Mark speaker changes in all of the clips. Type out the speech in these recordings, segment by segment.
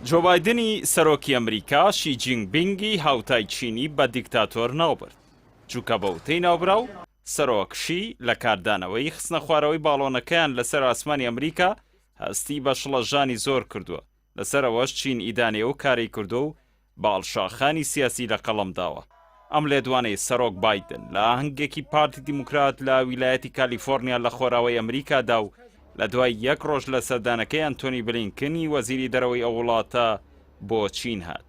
Speaker 1: جۆ بایدنی سەرۆکی ئەمریکا شی جینگپینگی هاوتای چینی بە دیکتاتۆر ناوبرد. جووکە بەوتەی ناوبراو سەرۆکشی لە کاردانەوەی خستنە خوارەوەی باڵۆنەکەیان لەسەر ئاسمانی ئەمریکا هەستی بە شڵەژانی زۆر کردووە. لەسەرەوەش چین ئیدانێ و کاری کردو و باڵشاخانی سیاسی لە قەڵم داوە. ئەم لێدوانەی سەرۆک بایدن لە ئاهەنگێکی پارتی دیموکرات لە ویلایەتی کالیفۆرنیا لە خۆراوەی ئەمریکادا و لە دوای یەک ڕۆژ لە سەردانەکەی ئەنتۆنی بلینکنی وەزیری دەرەوەی ئەو وڵاتە بۆ چین هات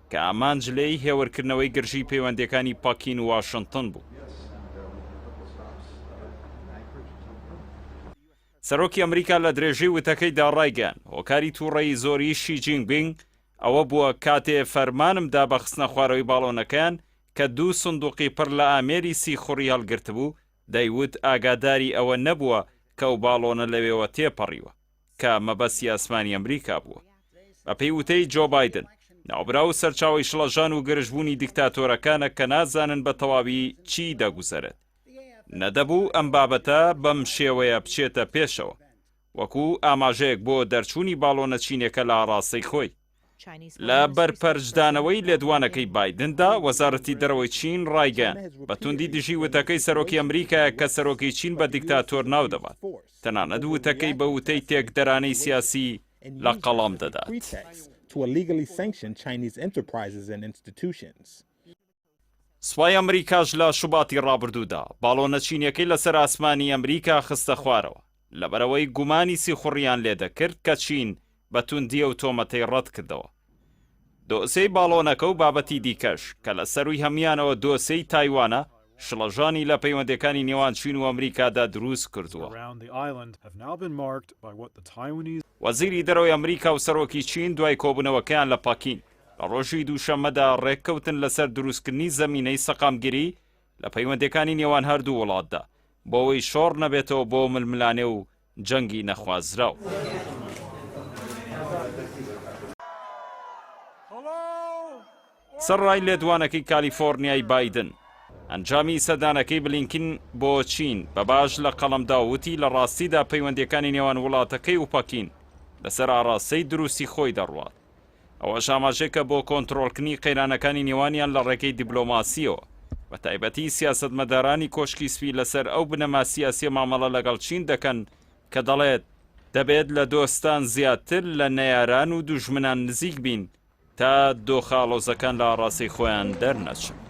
Speaker 1: کە ئامانجلەی هێورکردنەوەی گرژی پەیوەندیەکانی پاکین و واشنتن بوو. سەرۆکی ئەمریکا لە درێژەی وتەکەیدا ڕایگەیان هۆکاری تووڕەیی زۆری شی جینگپینگ ئەوە بووە کاتێ فەرمانمدا بە خستنە خوارەوەی باڵۆنەکەیان کە 2 سندوقی پڕ لە ئامێری سیخوڕی هەڵگرت بوو دەیوت ئاگاداری ئەوە نەبووە کە ئەو باڵۆنە لەوێوە تێپەڕیوە کە مەبەستی ئاسمانی ئەمریکا بووە. بە پێی وتەی جۆ بایدن ناوبراو سەرچاوی شڵەژان و گرژبوونی دیکتاتۆرەکانە کە نازانن بە تەواوی چی دەگوزارێت. نەدەبوو ئەم بابەتە بەم شێوەیە بچێتە پێشەوە وەکو ئاماژەیەک بۆ دەرچوونی باڵۆنە چینێکە لە ئاڕاستەی خۆی. لە بەرپەرجدانەوەی لێدوانەکەی بایدندا وەزارەتی دەرەوەی چین ڕایگەیان بە توندی دژی وتەکەی سەرۆکی ئەمریکایە کە سەرۆکی چین بە دیکتاتۆر ناو دەبات. تەنانەت وتەکەی بە وتەی تێکدەرانەی سیاسی لە قەڵام دەدات. سوپای ئەمریکاش لە شوباتی ڕابردوودا باڵۆنە چینیەکەی لەسەر ئاسمانی ئەمریکا خستە خوارەوە لەبەرەوەی گومانی سیخوڕیان لێ دەکرد کە چین بە توندی و تۆمەتەی ڕەت کردەوە. دۆسەی باڵۆنەکە و بابەتی دیکەش کە لە سەروی هەمویانەوە دۆسەی تایوانە شڵەژانی لە پەیوەندەکانی نێوان چین و ئەمریکادا دروست کردووە. وەزیری دەرەوەی ئەمریکا و سەرۆکی چین دوای کۆبوونەوەکەیان لە پاکین لە ڕۆژی دووشەممەدا ڕێککەوتن لەسەر دروستکردنی زەمینەی سەقامگیری لە پەیوەندەکانی نێوان هەردوو وڵاتدا بۆەوەی شۆڕ نەبێتەوە بۆ ململانێ و جەنگی نەخوازراو. سەرڕای لێدوانەکەی کالیفۆرنیای بایدن ئەنجامی سەردانەکەی بلینکن بۆ چین بە باش لە قەڵەمدا وتی لە ڕاستیدا پەیوەندیەکانی نێوان وڵاتەکەی و پاکین لەسەر ئاڕاستەی دروستی خۆی دەڕوات. ئەوەش ئاماژەیەکە بۆ کۆنتڕۆڵکردنی قەیرانەکانی نێوانیان لە ڕێگەی دیبلۆماسیەوە بە تایبەتی سیاسەتمەدارانی کۆشکی سپی لەسەر ئەو بنەما سیاسی مامەڵە لەگەڵ چین دەکەن کە دەڵێت دەبێت لە دۆستان زیاتر لە نەیاران و دوژمنان نزیک بین تا دۆخاڵۆزەکان لە ئاڕاستی خۆیان دەرنەچن.